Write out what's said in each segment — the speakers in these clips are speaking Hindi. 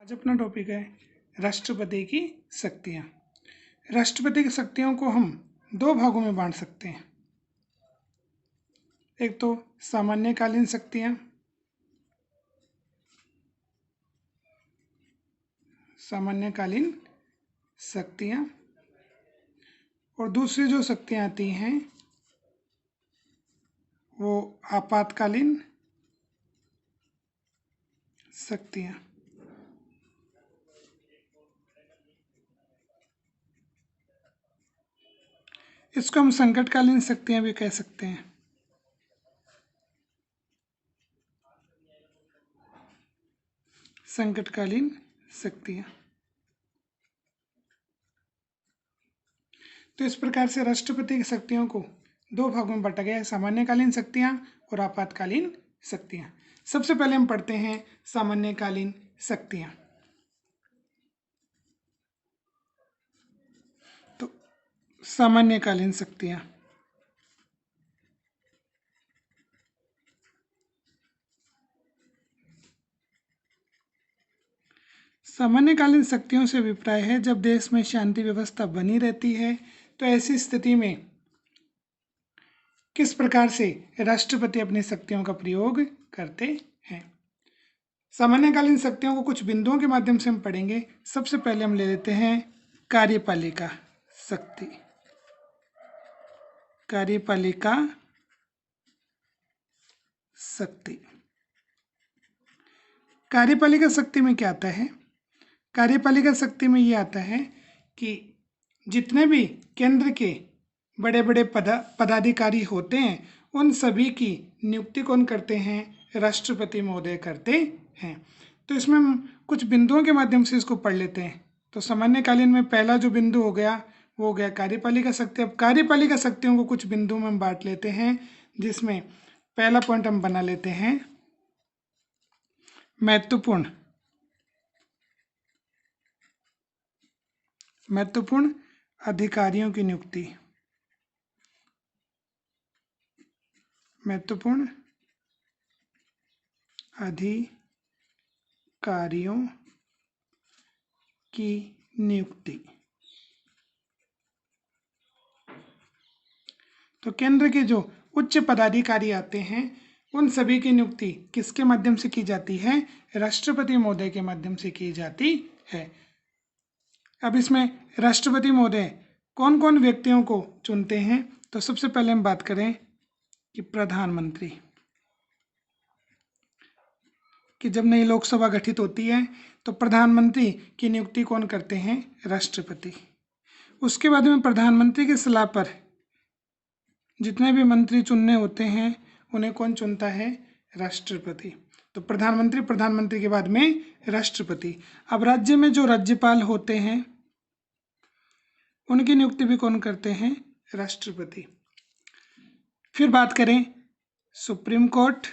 आज अपना टॉपिक है राष्ट्रपति की शक्तियाँ। राष्ट्रपति की शक्तियों को हम दो भागों में बांट सकते हैं। एक तो सामान्यकालीन शक्तियाँ, और दूसरी जो शक्तियाँ आती हैं वो आपातकालीन शक्तियाँ। इसको हम संकटकालीन शक्तियाँ भी कह सकते हैं। संकटकालीन शक्तियाँ। तो इस प्रकार से राष्ट्रपति की शक्तियों को दो भागों में बांटा गया है, सामान्यकालीन शक्तियाँ और आपातकालीन शक्तियाँ। सबसे पहले हम पढ़ते हैं सामान्यकालीन शक्तियाँ। तो सामान्यकालीन शक्तियाँ, सामान्यकालीन शक्तियों से अभिप्राय है जब देश में शांति व्यवस्था बनी रहती है तो ऐसी स्थिति में किस प्रकार से राष्ट्रपति अपनी शक्तियों का प्रयोग करते हैं। सामान्यकालीन शक्तियों को कुछ बिंदुओं के माध्यम से हम पढ़ेंगे। सबसे पहले हम ले लेते हैं कार्यपालिका शक्ति। कार्यपालिका शक्ति, कार्यपालिका शक्ति में क्या आता है? कार्यपालिका शक्ति में ये आता है कि जितने भी केंद्र के बड़े बड़े पदाधिकारी होते हैं उन सभी की नियुक्ति कौन करते हैं? राष्ट्रपति महोदय करते हैं। तो इसमें हम कुछ बिंदुओं के माध्यम से इसको पढ़ लेते हैं। तो सामान्यकालीन में पहला जो बिंदु हो गया वो हो गया कार्यपालिका शक्ति। अब कार्यपालिका शक्तियों को कुछ बिंदुओं में हम बांट लेते हैं, जिसमें पहला पॉइंट हम बना लेते हैं महत्वपूर्ण अधिकारियों की नियुक्ति। महत्वपूर्ण अधिकारियों की नियुक्ति। तो केंद्र के जो उच्च पदाधिकारी आते हैं उन सभी की नियुक्ति किसके माध्यम से की जाती है? राष्ट्रपति महोदय के माध्यम से की जाती है। अब इसमें राष्ट्रपति महोदय कौन कौन व्यक्तियों को चुनते हैं? तो सबसे पहले हम बात करें कि प्रधानमंत्री कि जब नई लोकसभा गठित होती है तो प्रधानमंत्री की नियुक्ति कौन करते हैं? राष्ट्रपति। उसके बाद में प्रधानमंत्री की सलाह पर जितने भी मंत्री चुनने होते हैं उन्हें कौन चुनता है? राष्ट्रपति। तो प्रधानमंत्री के बाद में राष्ट्रपति। अब राज्य में जो राज्यपाल होते हैं उनकी नियुक्ति भी कौन करते हैं? राष्ट्रपति। फिर बात करें सुप्रीम कोर्ट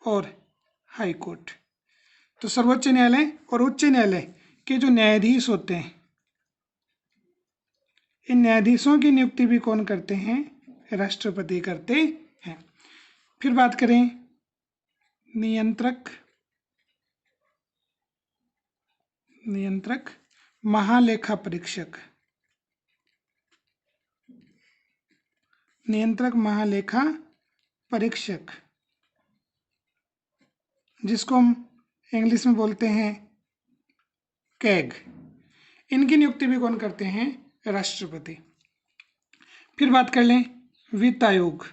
और हाई कोर्ट। तो सर्वोच्च न्यायालय और उच्च न्यायालय के जो न्यायाधीश होते हैं इन न्यायाधीशों की नियुक्ति भी कौन करते हैं? राष्ट्रपति करते हैं। फिर बात करें नियंत्रक महालेखा परीक्षक। नियंत्रक महालेखा परीक्षक जिसको हम इंग्लिश में बोलते हैं कैग, इनकी नियुक्ति भी कौन करते हैं? राष्ट्रपति। फिर बात कर लें वित्त आयोग।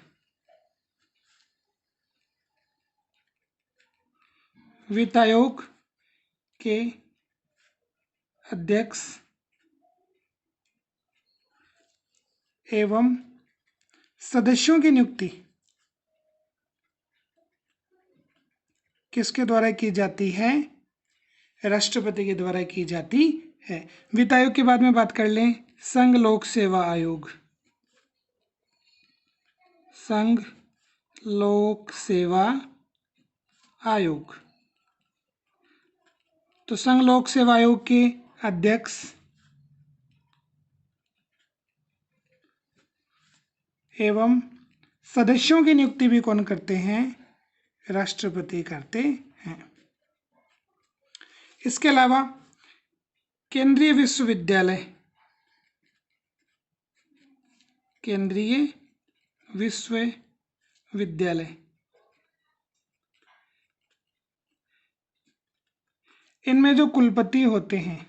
वित्त आयोग के अध्यक्ष एवं सदस्यों की नियुक्ति किसके द्वारा की जाती है? राष्ट्रपति के द्वारा की जाती है। वित्त आयोग के बाद में बात कर लें संघ लोक सेवा आयोग। संघ लोक सेवा आयोग। तो संघ लोक सेवा आयोग के अध्यक्ष एवं सदस्यों की नियुक्ति भी कौन करते हैं? राष्ट्रपति करते हैं। इसके अलावा केंद्रीय विश्वविद्यालय, केंद्रीय विश्वविद्यालय, इनमें जो कुलपति होते हैं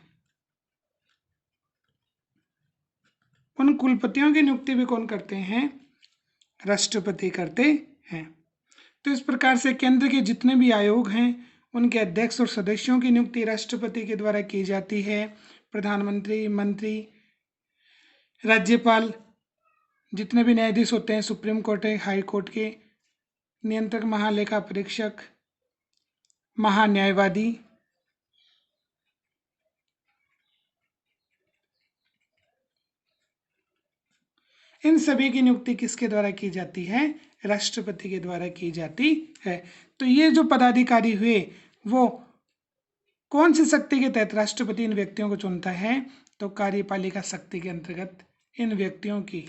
उन कुलपतियों की नियुक्ति भी कौन करते हैं? राष्ट्रपति करते हैं। तो इस प्रकार से केंद्र के जितने भी आयोग हैं उनके अध्यक्ष और सदस्यों की नियुक्ति राष्ट्रपति के द्वारा की जाती है। प्रधानमंत्री, मंत्री, राज्यपाल, जितने भी न्यायाधीश होते हैं, सुप्रीम कोर्ट है, हाई कोर्ट के नियंत्रक, महालेखा परीक्षक, महान्यायवादी, इन सभी की नियुक्ति किसके द्वारा की जाती है? राष्ट्रपति के द्वारा की जाती है। तो ये जो पदाधिकारी हुए वो कौन सी शक्ति के तहत राष्ट्रपति इन व्यक्तियों को चुनता है? तो कार्यपालिका शक्ति के अंतर्गत इन व्यक्तियों की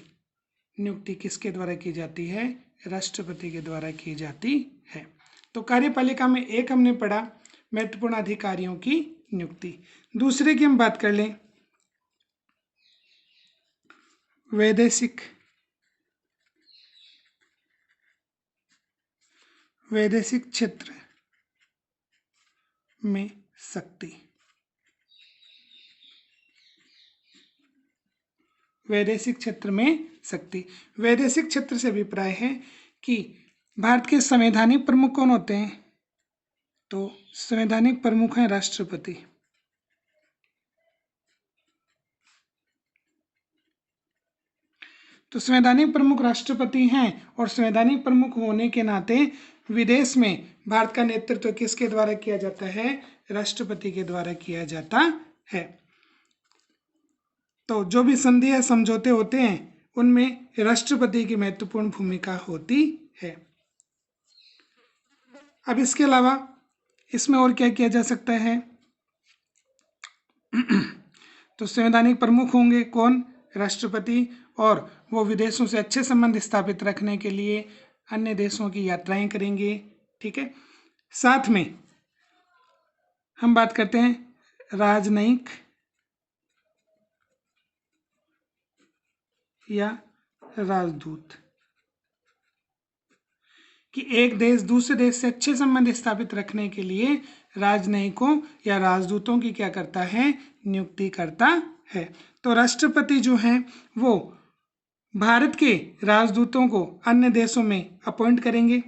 नियुक्ति किसके द्वारा की जाती है? राष्ट्रपति के द्वारा की जाती है। तो कार्यपालिका में एक हमने पढ़ा महत्वपूर्ण अधिकारियों की नियुक्ति। दूसरे की हम बात कर लें, वैदेशिक क्षेत्र में शक्ति। वैदेशिक क्षेत्र में शक्ति, वैदेशिक क्षेत्र से अभिप्राय है कि भारत के संवैधानिक प्रमुख कौन होते हैं? तो संवैधानिक प्रमुख हैं राष्ट्रपति। तो संवैधानिक प्रमुख राष्ट्रपति हैं और संवैधानिक प्रमुख होने के नाते विदेश में भारत का नेतृत्व किसके द्वारा किया जाता है? राष्ट्रपति के द्वारा किया जाता है। तो जो भी संधि या समझौते होते हैं उनमें राष्ट्रपति की महत्वपूर्ण भूमिका होती है। अब इसके अलावा इसमें और क्या किया जा सकता है? तो संवैधानिक प्रमुख होंगे कौन? राष्ट्रपति, और वो विदेशों से अच्छे संबंध स्थापित रखने के लिए अन्य देशों की यात्राएं करेंगे। ठीक है, साथ में हम बात करते हैं राजनयिक या राजदूत, कि एक देश दूसरे देश से अच्छे संबंध स्थापित रखने के लिए राजनयिकों या राजदूतों की क्या करता है? नियुक्ति करता है। तो राष्ट्रपति जो है वो भारत के राजदूतों को अन्य देशों में अपॉइंट करेंगे।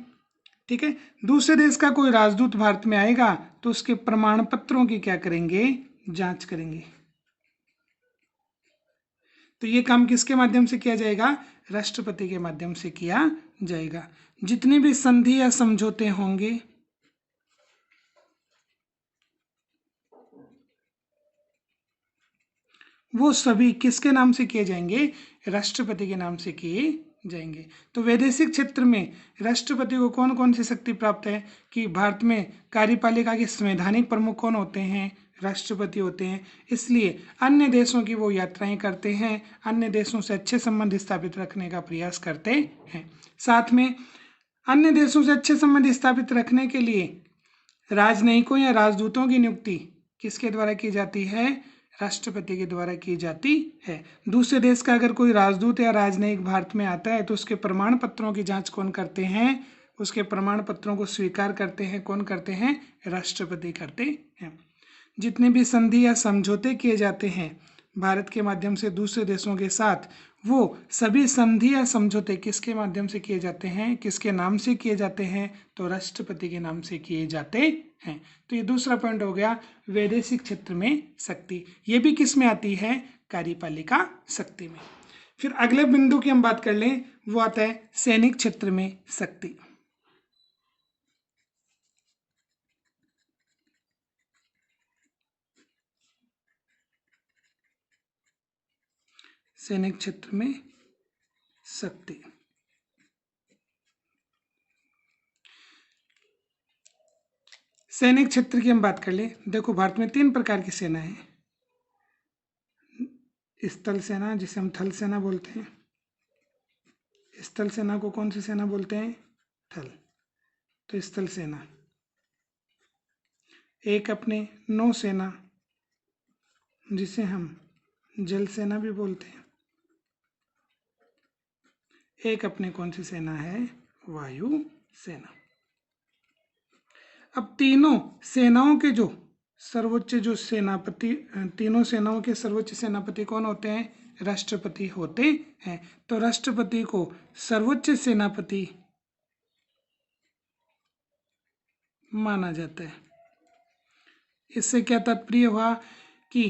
ठीक है, दूसरे देश का कोई राजदूत भारत में आएगा तो उसके प्रमाण पत्रों की क्या करेंगे? जांच करेंगे। तो ये काम किसके माध्यम से किया जाएगा? राष्ट्रपति के माध्यम से किया जाएगा। जितनी भी संधि या समझौते होंगे वो सभी किसके नाम से किए जाएंगे? राष्ट्रपति के नाम से किए जाएंगे। तो वैदेशिक क्षेत्र में राष्ट्रपति को कौन कौन सी शक्ति प्राप्त है? कि भारत में कार्यपालिका के संवैधानिक प्रमुख कौन होते हैं? राष्ट्रपति होते हैं। इसलिए अन्य देशों की वो यात्राएं करते हैं, अन्य देशों से अच्छे संबंध स्थापित रखने का प्रयास करते हैं। साथ में अन्य देशों से अच्छे संबंध स्थापित रखने के लिए राजनयिकों या राजदूतों की नियुक्ति किसके द्वारा की जाती है? राष्ट्रपति के द्वारा की जाती है। दूसरे देश का अगर कोई राजदूत या राजनयिक भारत में आता है तो उसके प्रमाण पत्रों की जांच कौन करते हैं? उसके प्रमाण पत्रों को स्वीकार करते हैं कौन करते हैं? राष्ट्रपति करते हैं। जितने भी संधि या समझौते किए जाते हैं भारत के माध्यम से दूसरे देशों के साथ, वो सभी संधि या समझौते किसके माध्यम से किए जाते हैं? किसके नाम से किए जाते हैं? तो राष्ट्रपति के नाम से किए जाते हैं। तो ये दूसरा पॉइंट हो गया वैदेशिक क्षेत्र में शक्ति। ये भी किस में आती है? कार्यपालिका शक्ति में। फिर अगले बिंदु की हम बात कर लें, वो आता है सैनिक क्षेत्र में शक्ति। सैनिक क्षेत्र में शक्ति। सैनिक क्षेत्र की हम बात कर ले। देखो भारत में 3 प्रकार की सेना है। स्थल सेना जिसे हम थल सेना बोलते हैं, स्थल सेना को कौन सी सेना बोलते हैं? थल। तो स्थल सेना, एक अपने नौसेना जिसे हम जल सेना भी बोलते हैं, एक अपने कौन सी सेना है, वायु सेना। अब तीनों सेनाओं के जो सर्वोच्च जो सेनापति, तीनों सेनाओं के सर्वोच्च सेनापति कौन होते हैं, राष्ट्रपति होते हैं। तो राष्ट्रपति को सर्वोच्च सेनापति माना जाता है। इससे क्या तात्पर्य हुआ कि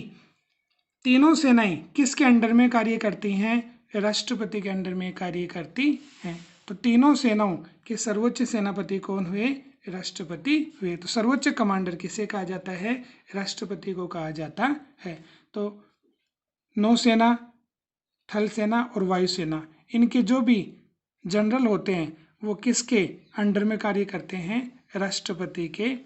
तीनों सेनाएं किसके अंडर में कार्य करती हैं, राष्ट्रपति के अंडर में कार्य करती हैं। तो तीनों सेनाओं के सर्वोच्च सेनापति कौन हुए, राष्ट्रपति हुए। तो सर्वोच्च कमांडर किसे कहा जाता है, राष्ट्रपति को कहा जाता है। तो नौसेना, थल सेना और वायुसेना, इनके जो भी जनरल होते हैं वो किसके अंडर में कार्य करते हैं, राष्ट्रपति के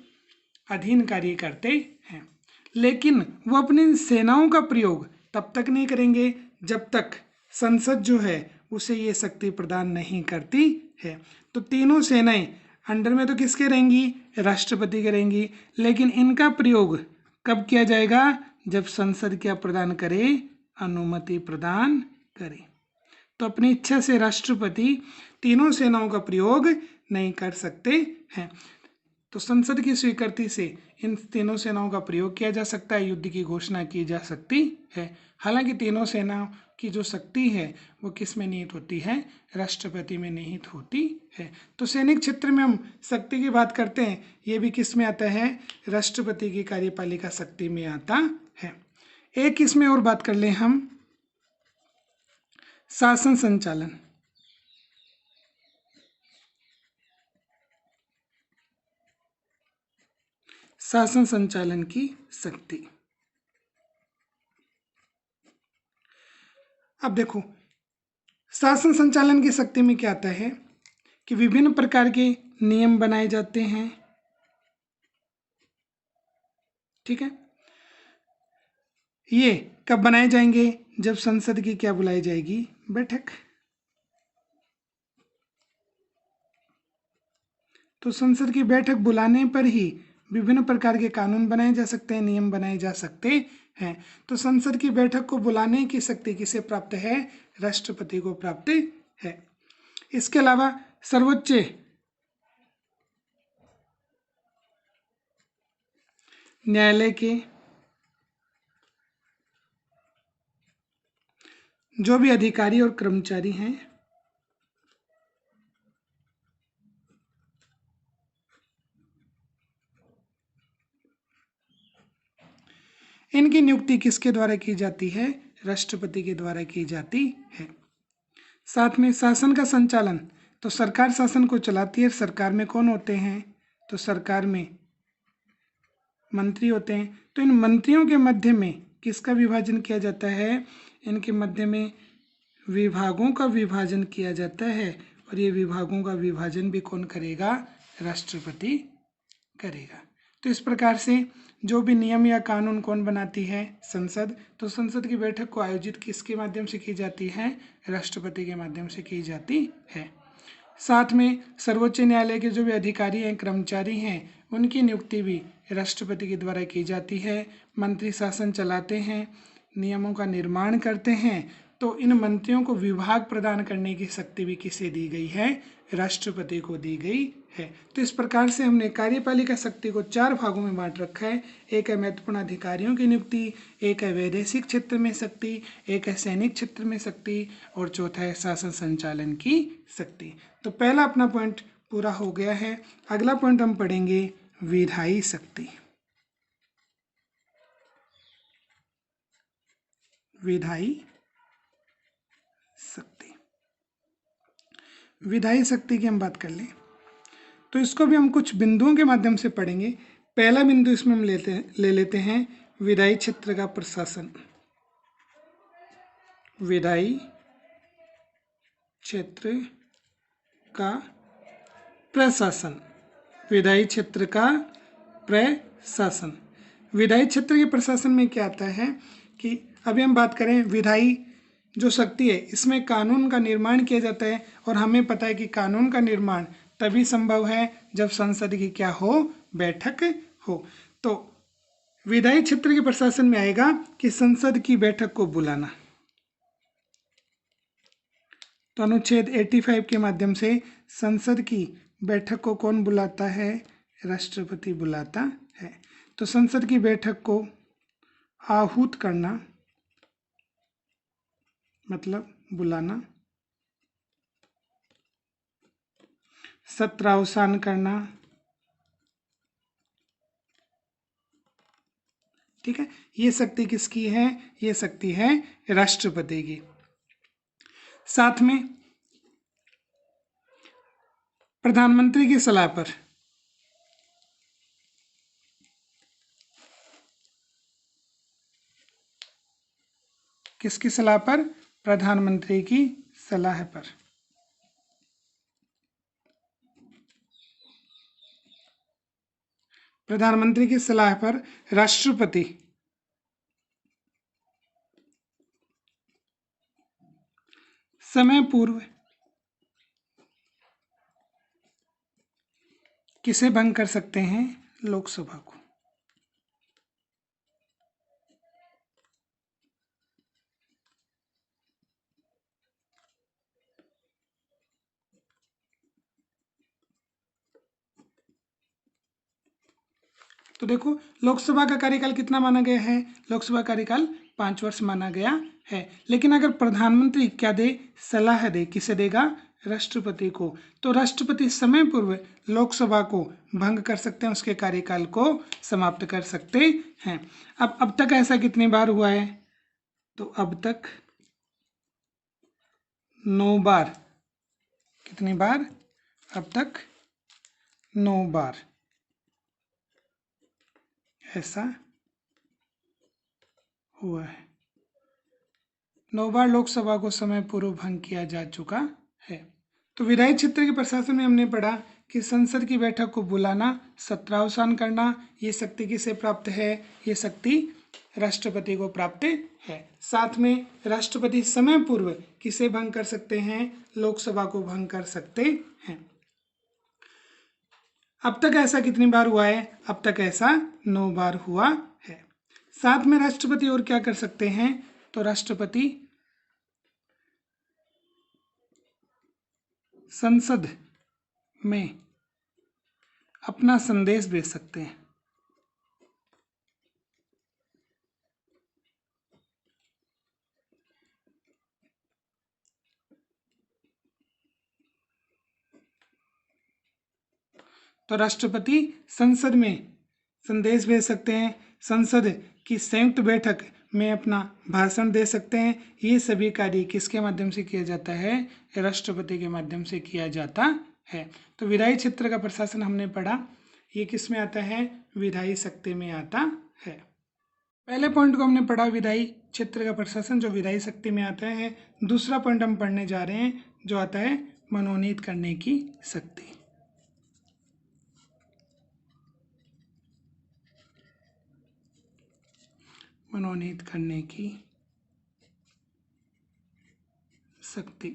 अधीन कार्य करते हैं। लेकिन वो अपनी सेनाओं का प्रयोग तब तक नहीं करेंगे जब तक संसद जो है उसे ये शक्ति प्रदान नहीं करती है। तो तीनों सेनाएं अंडर में तो किसके रहेंगी, राष्ट्रपति के रहेंगी, लेकिन इनका प्रयोग कब किया जाएगा, जब संसद क्या प्रदान करे, अनुमति प्रदान करे। तो अपनी इच्छा से राष्ट्रपति तीनों सेनाओं का प्रयोग नहीं कर सकते हैं। तो संसद की स्वीकृति से इन तीनों सेनाओं का प्रयोग किया जा सकता है, युद्ध की घोषणा की जा सकती है। हालांकि तीनों सेनाओं की जो शक्ति है वो किस में निहित होती है, राष्ट्रपति में निहित होती है। तो सैनिक क्षेत्र में हम शक्ति की बात करते हैं, ये भी किस में आता है, राष्ट्रपति की कार्यपालिका शक्ति में आता है। एक इसमें और बात कर लें हम, शासन संचालन। शासन संचालन की शक्ति। अब देखो शासन संचालन की शक्ति में क्या आता है कि विभिन्न प्रकार के नियम बनाए जाते हैं, ठीक है। ये कब बनाए जाएंगे, जब संसद की क्या बुलाई जाएगी, बैठक। तो संसद की बैठक बुलाने पर ही विभिन्न प्रकार के कानून बनाए जा सकते हैं, नियम बनाए जा सकते हैं। तो संसद की बैठक को बुलाने की शक्ति किसे प्राप्त है, राष्ट्रपति को प्राप्त है। इसके अलावा सर्वोच्च न्यायालय के जो भी अधिकारी और कर्मचारी हैं, इनकी नियुक्ति किसके द्वारा की जाती है, राष्ट्रपति के द्वारा की जाती है। साथ में शासन का संचालन, तो सरकार शासन को चलाती है। सरकार में कौन होते हैं, तो सरकार में मंत्री होते हैं। तो इन मंत्रियों के मध्य में किसका विभाजन किया जाता है, इनके मध्य में विभागों का विभाजन किया जाता है। और ये विभागों का विभाजन भी कौन करेगा, राष्ट्रपति करेगा। तो इस प्रकार से जो भी नियम या कानून कौन बनाती है, संसद। तो संसद की बैठक को आयोजित किसके माध्यम से की जाती है, राष्ट्रपति के माध्यम से की जाती है। साथ में सर्वोच्च न्यायालय के जो भी अधिकारी हैं, कर्मचारी हैं, उनकी नियुक्ति भी राष्ट्रपति के द्वारा की जाती है। मंत्री शासन चलाते हैं, नियमों का निर्माण करते हैं। तो इन मंत्रियों को विभाग प्रदान करने की शक्ति भी किसे दी गई है, राष्ट्रपति को दी गई है। तो इस प्रकार से हमने कार्यपालिका शक्ति को 4 भागों में बांट रखा है। एक है महत्वपूर्ण अधिकारियों की नियुक्ति, एक है वैदेशिक क्षेत्र में शक्ति, एक है सैनिक क्षेत्र में शक्ति, और चौथा है शासन संचालन की शक्ति। तो पहला अपना पॉइंट पूरा हो गया है। अगला पॉइंट हम पढ़ेंगे विधायी शक्ति। विधायी शक्ति, विधायी शक्ति की हम बात कर लें तो इसको भी हम कुछ बिंदुओं के माध्यम से पढ़ेंगे। पहला बिंदु इसमें हम ले लेते हैं विधायी क्षेत्र का प्रशासन। विधायी क्षेत्र का प्रशासन, विधायी क्षेत्र का प्रशासन। विधायी क्षेत्र के प्रशासन में क्या आता है कि अभी हम बात करें विधायी जो शक्ति है, इसमें कानून का निर्माण किया जाता है। और हमें पता है कि कानून का निर्माण तभी संभव है जब संसद की क्या हो, बैठक हो। तो विधायी क्षेत्र के प्रशासन में आएगा कि संसद की बैठक को बुलाना। तो अनुच्छेद 85 के माध्यम से संसद की बैठक को कौन बुलाता है? राष्ट्रपति बुलाता है। तो संसद की बैठक को आहूत करना मतलब बुलाना, सत्रावसान करना, ठीक है। ये शक्ति किसकी है? ये शक्ति है राष्ट्रपति की। साथ में प्रधानमंत्री की सलाह पर किसकी सलाह पर? प्रधानमंत्री की सलाह पर प्रधानमंत्री की सलाह पर राष्ट्रपति समय पूर्व किसे भंग कर सकते हैं? लोकसभा को। तो देखो, लोकसभा का कार्यकाल कितना माना गया है? लोकसभा कार्यकाल 5 वर्ष माना गया है। लेकिन अगर प्रधानमंत्री क्या दे? सलाह दे। किसे देगा? राष्ट्रपति को। तो राष्ट्रपति समय पूर्व लोकसभा को भंग कर सकते हैं, उसके कार्यकाल को समाप्त कर सकते हैं। अब तक ऐसा कितनी बार हुआ है? तो अब तक 9 बार। कितनी बार? अब तक 9 बार ऐसा हुआ है। 9 बार लोकसभा को समय पूर्व भंग किया जा चुका है। तो विधायी क्षेत्र के प्रशासन में हमने पढ़ा कि संसद की बैठक को बुलाना, सत्रावसान करना, ये शक्ति किसे प्राप्त है? ये शक्ति राष्ट्रपति को प्राप्त है। साथ में राष्ट्रपति समय पूर्व किसे भंग कर सकते हैं? लोकसभा को भंग कर सकते हैं। अब तक ऐसा कितनी बार हुआ है? अब तक ऐसा 9 बार हुआ है। साथ में राष्ट्रपति और क्या कर सकते हैं? तो राष्ट्रपति संसद में अपना संदेश भेज सकते हैं। तो राष्ट्रपति संसद में संदेश भेज सकते हैं, संसद की संयुक्त बैठक में अपना भाषण दे सकते हैं। ये सभी कार्य किसके माध्यम से किया जाता है? राष्ट्रपति के माध्यम से किया जाता है। तो विधायी क्षेत्र का प्रशासन हमने पढ़ा, ये किस में आता है? विधायी शक्ति में आता है। पहले पॉइंट को हमने पढ़ा, विधायी क्षेत्र का प्रशासन जो विधायी शक्ति में आता है। दूसरा पॉइंट हम पढ़ने जा रहे हैं जो आता है मनोनीत करने की शक्ति। मनोनीत करने की शक्ति।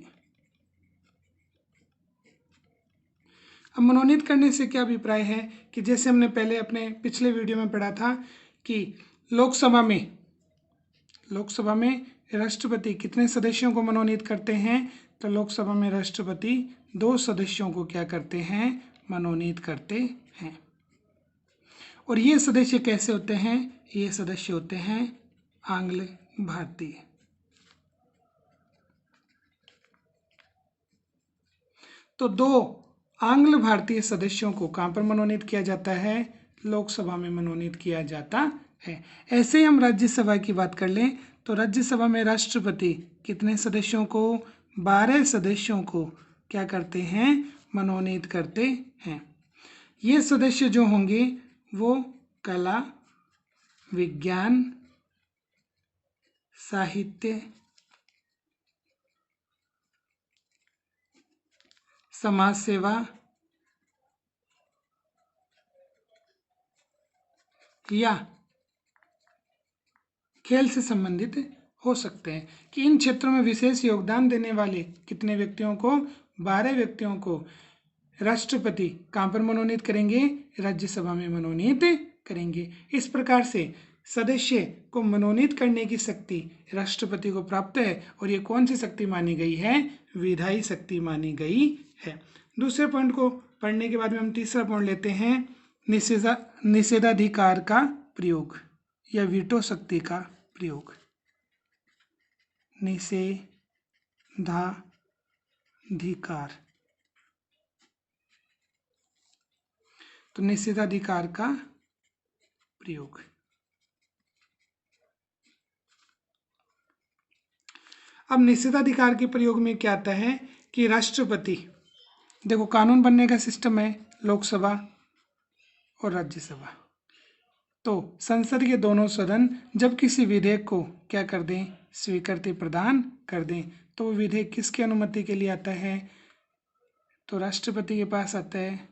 अब मनोनीत करने से क्या अभिप्राय है कि जैसे हमने पहले अपने पिछले वीडियो में पढ़ा था कि लोकसभा में राष्ट्रपति कितने सदस्यों को मनोनीत करते हैं? तो लोकसभा में राष्ट्रपति 2 सदस्यों को क्या करते हैं? मनोनीत करते हैं। और ये सदस्य कैसे होते हैं? ये सदस्य होते हैं आंग्ल भारतीय। तो 2 आंग्ल भारतीय सदस्यों को कहाँ पर मनोनीत किया जाता है? लोकसभा में मनोनीत किया जाता है। ऐसे ही हम राज्यसभा की बात कर लें तो राज्यसभा में राष्ट्रपति कितने सदस्यों को? 12 सदस्यों को क्या करते हैं? मनोनीत करते हैं। ये सदस्य जो होंगे वो कला, विज्ञान, साहित्य, समाज सेवा या खेल से संबंधित हो सकते हैं। कि इन क्षेत्रों में विशेष योगदान देने वाले कितने व्यक्तियों को? 12 व्यक्तियों को राष्ट्रपति कहाँ पर मनोनीत करेंगे? राज्यसभा में मनोनीत करेंगे। इस प्रकार से सदस्य को मनोनीत करने की शक्ति राष्ट्रपति को प्राप्त है और ये कौन सी शक्ति मानी गई है? विधायी शक्ति मानी गई है। दूसरे पॉइंट को पढ़ने के बाद में हम तीसरा पॉइंट लेते हैं, निषेधाधिकार का प्रयोग या वीटो शक्ति का प्रयोग। निषेधाधिकार, तो निषेधाधिकार का प्रयोग। अब निषेधाधिकार के प्रयोग में क्या आता है कि राष्ट्रपति, देखो कानून बनने का सिस्टम है लोकसभा और राज्यसभा, तो संसद के दोनों सदन जब किसी विधेयक को क्या कर दें? स्वीकृति प्रदान कर दें, तो वो विधेयक किसकी अनुमति के लिए आता है? तो राष्ट्रपति के पास आता है,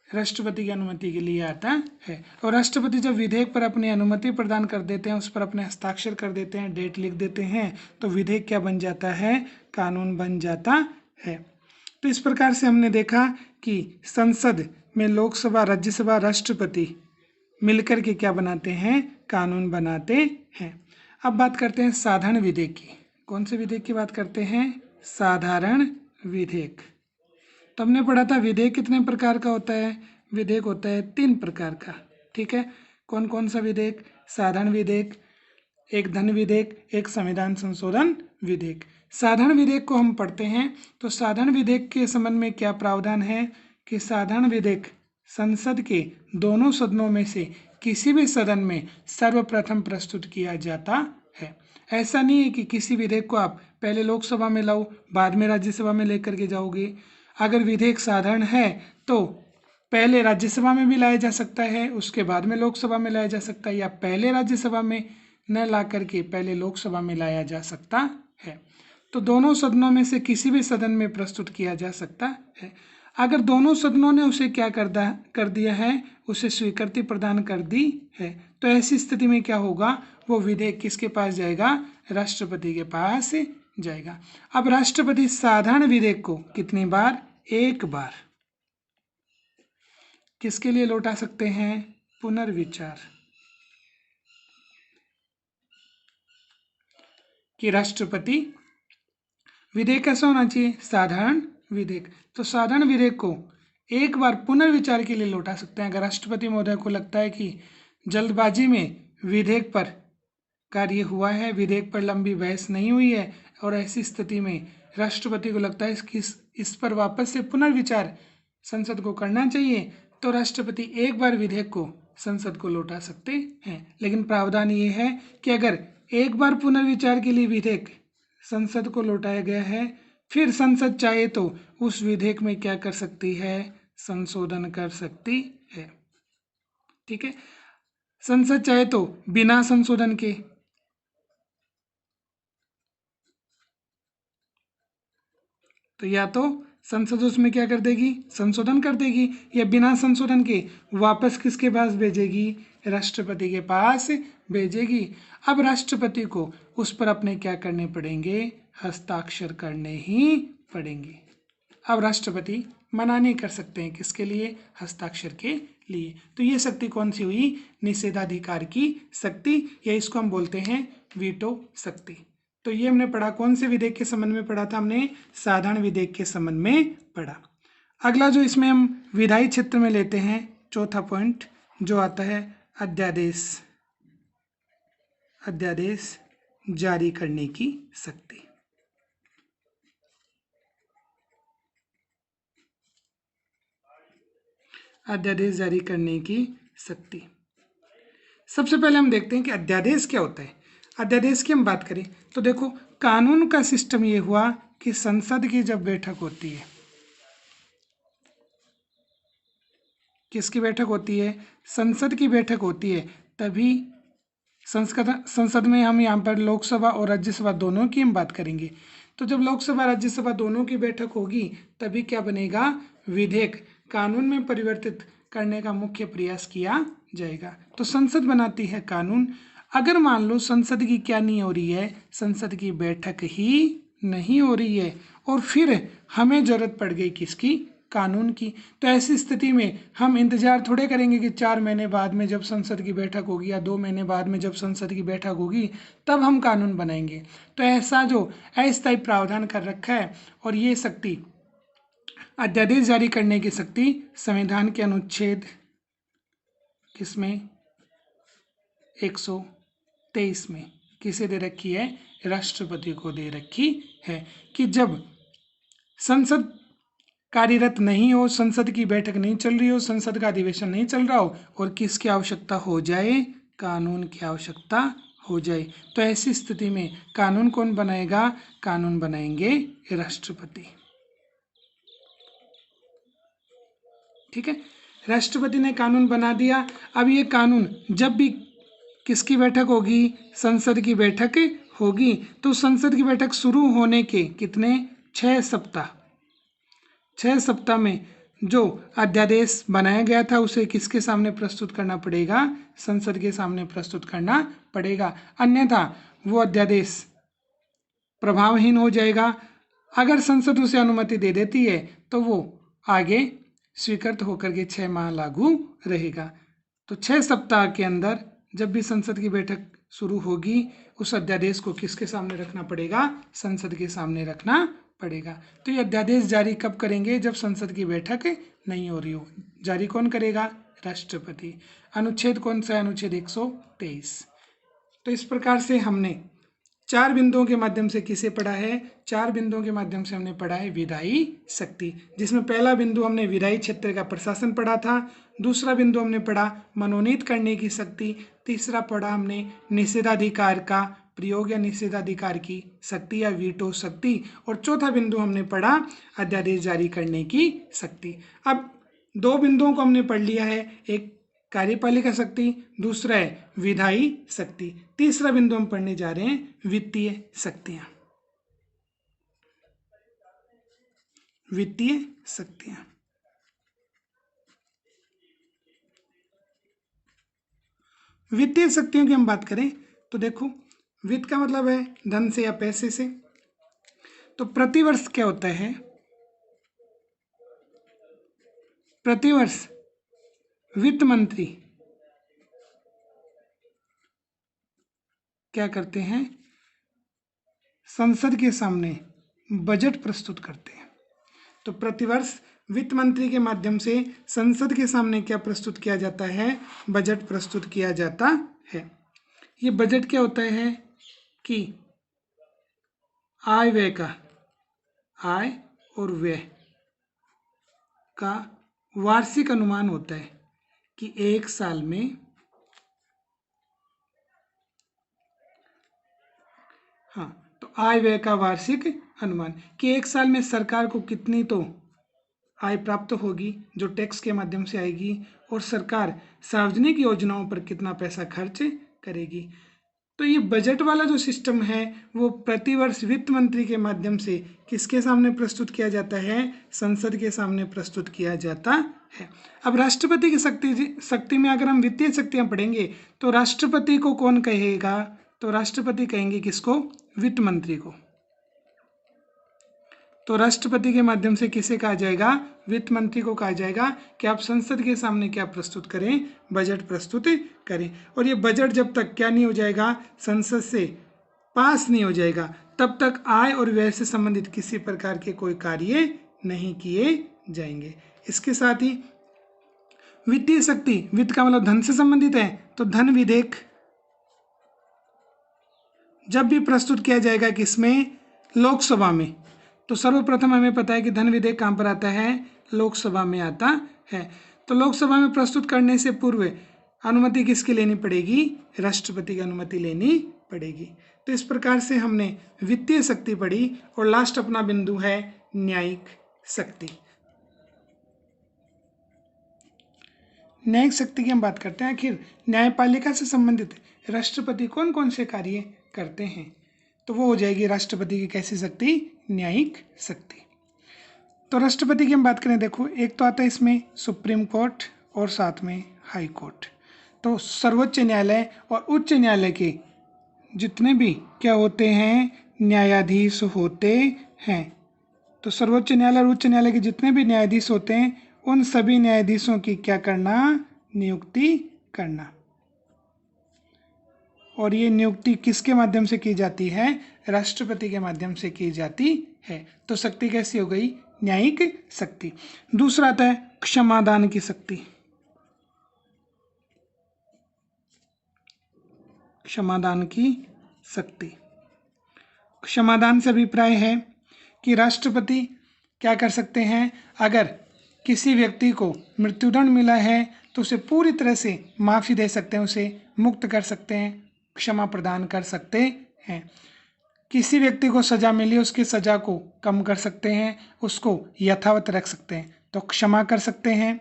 राष्ट्रपति की अनुमति के लिए आता है। और राष्ट्रपति जब विधेयक पर अपनी अनुमति प्रदान कर देते हैं, उस पर अपने हस्ताक्षर कर देते हैं, डेट लिख देते हैं, तो विधेयक क्या बन जाता है? कानून बन जाता है। तो इस प्रकार से हमने देखा कि संसद में लोकसभा, राज्यसभा, राष्ट्रपति मिलकर के क्या बनाते हैं? कानून बनाते हैं। अब बात करते हैं साधारण विधेयक की। कौन से विधेयक की बात करते हैं? साधारण विधेयक। तो हमने पढ़ा था विधेयक कितने प्रकार का होता है? विधेयक होता है 3 प्रकार का, ठीक है। कौन कौन सा विधेयक? साधारण विधेयक, एक धन विधेयक, एक संविधान संशोधन विधेयक। साधारण विधेयक को हम पढ़ते हैं तो साधारण विधेयक के संबंध में क्या प्रावधान है कि साधारण विधेयक संसद के दोनों सदनों में से किसी भी सदन में सर्वप्रथम प्रस्तुत किया जाता है। ऐसा नहीं है कि किसी विधेयक को आप पहले लोकसभा में लाओ, बाद में राज्यसभा में लेकर के जाओगे। अगर विधेयक साधारण है तो पहले राज्यसभा में भी लाया जा सकता है, उसके बाद में लोकसभा में लाया जा सकता है, या पहले राज्यसभा में न ला करके पहले लोकसभा में लाया जा सकता है। तो दोनों सदनों में से किसी भी सदन में प्रस्तुत किया जा सकता है। अगर दोनों सदनों ने उसे क्या कर दिया है? उसे स्वीकृति प्रदान कर दी है, तो ऐसी स्थिति में क्या होगा? वो विधेयक किसके पास जाएगा? राष्ट्रपति के पास जाएगा। अब राष्ट्रपति साधारण विधेयक को कितनी बार? एक बार। किसके लिए लौटा सकते हैं? पुनर्विचार। कि राष्ट्रपति विधेयक कैसा होना चाहिए? साधारण विधेयक। तो साधारण विधेयक को एक बार पुनर्विचार के लिए लौटा सकते हैं। अगर राष्ट्रपति महोदय को लगता है कि जल्दबाजी में विधेयक पर कार्य हुआ है, विधेयक पर लंबी बहस नहीं हुई है, और ऐसी स्थिति में राष्ट्रपति को लगता है कि इस पर वापस से पुनर्विचार संसद को करना चाहिए, तो राष्ट्रपति एक बार विधेयक को संसद को लौटा सकते हैं। लेकिन प्रावधान ये है कि अगर एक बार पुनर्विचार के लिए विधेयक संसद को लौटाया गया है, फिर संसद चाहे तो उस विधेयक में क्या कर सकती है? संशोधन कर सकती है, ठीक है। संसद चाहे तो बिना संशोधन के, तो या तो संसद उसमें क्या कर देगी? संशोधन कर देगी, या बिना संशोधन के वापस किसके पास भेजेगी? राष्ट्रपति के पास भेजेगी। अब राष्ट्रपति को उस पर अपने क्या करने पड़ेंगे? हस्ताक्षर करने ही पड़ेंगे। अब राष्ट्रपति मना नहीं कर सकते हैं, किसके लिए? हस्ताक्षर के लिए। तो ये शक्ति कौन सी हुई? निषेधाधिकार की शक्ति, या इसको हम बोलते हैं वीटो शक्ति। तो ये हमने पढ़ा, कौन से विधेयक के संबंध में पढ़ा था? हमने साधारण विधेयक के संबंध में पढ़ा। अगला जो इसमें हम विधायी क्षेत्र में लेते हैं, चौथा पॉइंट जो आता है अध्यादेश। अध्यादेश जारी करने की शक्ति। अध्यादेश जारी करने की शक्ति। सबसे पहले हम देखते हैं कि अध्यादेश क्या होता है। अध्यादेश की हम बात करें तो देखो, कानून का सिस्टम ये हुआ कि संसद की जब बैठक होती है, किसकी बैठक होती है? संसद की बैठक होती है, तभी संसद में हम यहाँ पर लोकसभा और राज्यसभा दोनों की हम बात करेंगे। तो जब लोकसभा राज्यसभा दोनों की बैठक होगी, तभी क्या बनेगा? विधेयक कानून में परिवर्तित करने का मुख्य प्रयास किया जाएगा। तो संसद बनाती है कानून। अगर मान लो संसद की क्या नहीं हो रही है? संसद की बैठक ही नहीं हो रही है और फिर हमें जरूरत पड़ गई किसकी, कानून की। तो ऐसी स्थिति में हम इंतजार थोड़े करेंगे कि 4 महीने बाद में जब संसद की बैठक होगी या 2 महीने बाद में जब संसद की बैठक होगी तब हम कानून बनाएंगे। तो ऐसा जो अस्थायी प्रावधान कर रखा है, और ये शक्ति अध्यादेश जारी करने की शक्ति संविधान के अनुच्छेद किसमें 123 में किसे दे रखी है, राष्ट्रपति को दे रखी है, कि जब संसद कार्यरत नहीं हो, संसद की बैठक नहीं चल रही हो, संसद का अधिवेशन नहीं चल रहा हो और किसकी आवश्यकता हो जाए, कानून की आवश्यकता हो जाए, तो ऐसी स्थिति में कानून कौन बनाएगा, कानून बनाएंगे राष्ट्रपति। ठीक है, राष्ट्रपति ने कानून बना दिया। अब ये कानून जब भी किसकी बैठक होगी, संसद की बैठक होगी, तो संसद की बैठक शुरू होने के कितने 6 सप्ताह में जो अध्यादेश बनाया गया था उसे किसके सामने प्रस्तुत करना पड़ेगा, संसद के सामने प्रस्तुत करना पड़ेगा, अन्यथा वो अध्यादेश प्रभावहीन हो जाएगा। अगर संसद उसे अनुमति दे देती है तो वो आगे स्वीकृत होकर के 6 माह लागू रहेगा। तो 6 सप्ताह के अंदर जब भी संसद की बैठक शुरू होगी उस अध्यादेश को किसके सामने रखना पड़ेगा, संसद के सामने रखना पड़ेगा। तो ये अध्यादेश जारी कब करेंगे, जब संसद की बैठक नहीं हो रही हो। जारी कौन करेगा, राष्ट्रपति। अनुच्छेद कौन सा है, अनुच्छेद 123। तो इस प्रकार से हमने 4 बिंदुओं के माध्यम से किसे पढ़ा है, 4 बिंदुओं के माध्यम से हमने पढ़ा है विधायी शक्ति, जिसमें पहला बिंदु हमने विधायी क्षेत्र का प्रशासन पढ़ा था, दूसरा बिंदु हमने पढ़ा मनोनीत करने की शक्ति, तीसरा पढ़ा हमने निषेधाधिकार का प्रयोग या निषेधाधिकार की शक्ति या वीटो शक्ति, और चौथा बिंदु हमने पढ़ा अध्यादेश जारी करने की शक्ति। अब 2 बिंदुओं को हमने पढ़ लिया है, एक कार्यपालिका शक्ति, दूसरा है विधायी शक्ति, तीसरा बिंदु हम पढ़ने जा रहे हैं वित्तीय शक्तियां। वित्तीय शक्तियां, वित्तीय शक्तियों की हम बात करें तो देखो, वित्त का मतलब है धन से या पैसे से। तो प्रतिवर्ष क्या होता है, प्रतिवर्ष वित्त मंत्री क्या करते हैं, संसद के सामने बजट प्रस्तुत करते हैं। तो प्रतिवर्ष वित्त मंत्री के माध्यम से संसद के सामने क्या प्रस्तुत किया जाता है, बजट प्रस्तुत किया जाता है। ये बजट क्या होता है कि आय व्यय का, आय और व्यय का वार्षिक अनुमान होता है कि एक साल में, हाँ, तो आय व्यय का वार्षिक अनुमान कि एक साल में सरकार को कितनी तो आय प्राप्त होगी जो टैक्स के माध्यम से आएगी, और सरकार सार्वजनिक योजनाओं पर कितना पैसा खर्च करेगी। तो ये बजट वाला जो सिस्टम है वो प्रतिवर्ष वित्त मंत्री के माध्यम से किसके सामने प्रस्तुत किया जाता है, संसद के सामने प्रस्तुत किया जाता है। अब राष्ट्रपति की शक्ति में अगर हम वित्तीय शक्तियां पढ़ेंगे तो राष्ट्रपति को कौन कहेगा, तो राष्ट्रपति कहेंगे किसको, वित्त मंत्री को। तो राष्ट्रपति के माध्यम से किसे कहा जाएगा, वित्त मंत्री को कहा जाएगा कि आप संसद के सामने क्या प्रस्तुत करें, बजट प्रस्तुत करें। और ये बजट जब तक क्या नहीं हो जाएगा, संसद से पास नहीं हो जाएगा, तब तक आय और व्यय से संबंधित किसी प्रकार के कोई कार्य नहीं किए जाएंगे। इसके साथ ही वित्तीय शक्ति, वित्त का मतलब धन से संबंधित है, तो धन विधेयक जब भी प्रस्तुत किया जाएगा किसमें, लोकसभा में, तो सर्वप्रथम हमें पता है कि धन विधेयक कहाँ पर आता है, लोकसभा में आता है। तो लोकसभा में प्रस्तुत करने से पूर्व अनुमति किसकी लेनी पड़ेगी, राष्ट्रपति की अनुमति लेनी पड़ेगी। तो इस प्रकार से हमने वित्तीय शक्ति पढ़ी, और लास्ट अपना बिंदु है न्यायिक शक्ति। न्यायिक शक्ति की हम बात करते हैं, आखिर न्यायपालिका से संबंधित राष्ट्रपति कौन कौन से कार्य करते हैं, तो वो हो जाएगी राष्ट्रपति की कैसी शक्ति, न्यायिक शक्ति। तो राष्ट्रपति की हम बात करें, देखो एक तो आता है इसमें सुप्रीम कोर्ट और साथ में हाई कोर्ट। तो सर्वोच्च न्यायालय और उच्च न्यायालय के जितने भी क्या होते हैं, न्यायाधीश होते हैं। तो सर्वोच्च न्यायालय और उच्च न्यायालय के जितने भी न्यायाधीश होते हैं उन सभी न्यायाधीशों की क्या करना, नियुक्ति करना। और ये नियुक्ति किसके माध्यम से की जाती है, राष्ट्रपति के माध्यम से की जाती है। तो शक्ति कैसी हो गई, न्यायिक शक्ति। दूसरा आता है क्षमादान की शक्ति। क्षमादान की शक्ति, क्षमादान से अभिप्राय है कि राष्ट्रपति क्या कर सकते हैं, अगर किसी व्यक्ति को मृत्युदंड मिला है तो उसे पूरी तरह से माफ़ी दे सकते हैं, उसे मुक्त कर सकते हैं, क्षमा प्रदान कर सकते हैं। किसी व्यक्ति को सज़ा मिली उसकी सज़ा को कम कर सकते हैं, उसको यथावत रख सकते हैं। तो क्षमा कर सकते हैं,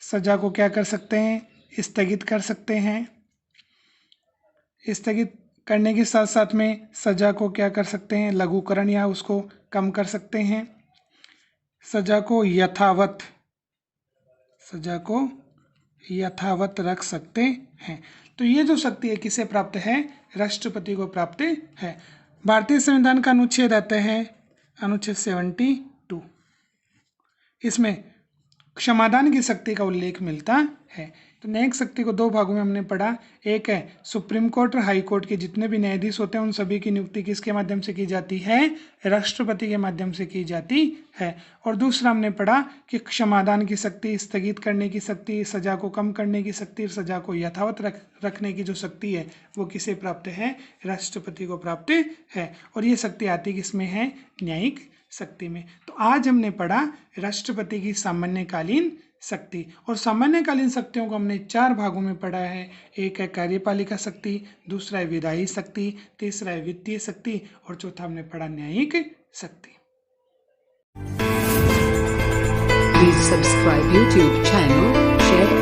सज़ा को क्या कर सकते हैं, स्थगित कर सकते हैं। स्थगित करने के साथ साथ में सज़ा को क्या कर सकते हैं, लघुकरण या उसको कम कर सकते हैं। सज़ा को यथावत रख सकते हैं। तो ये जो शक्ति है किसे प्राप्त है, राष्ट्रपति को प्राप्त है। भारतीय संविधान का अनुच्छेद आता है अनुच्छेद 72। इसमें क्षमादान की शक्ति का उल्लेख मिलता है। तो न्यायिक शक्ति को दो भागों में हमने पढ़ा। एक है सुप्रीम कोर्ट और हाई कोर्ट के जितने भी न्यायाधीश होते हैं उन सभी की नियुक्ति किसके माध्यम से की जाती है, राष्ट्रपति के माध्यम से की जाती है। और दूसरा हमने पढ़ा कि क्षमादान की शक्ति, स्थगित करने की शक्ति, सजा को कम करने की शक्ति, सजा को यथावत रखने की जो शक्ति है वो किसे प्राप्त है, राष्ट्रपति को प्राप्त है। और ये शक्ति आती किसमें है, न्यायिक शक्ति में। तो आज हमने पढ़ा राष्ट्रपति की सामान्यकालीन शक्ति। और सामान्यकालीन शक्तियों को हमने चार भागों में पढ़ा है। एक है कार्यपालिका शक्ति, दूसरा है विधायी शक्ति, तीसरा है वित्तीय शक्ति और चौथा हमने पढ़ा न्यायिक शक्ति। Please subscribe YouTube channel, share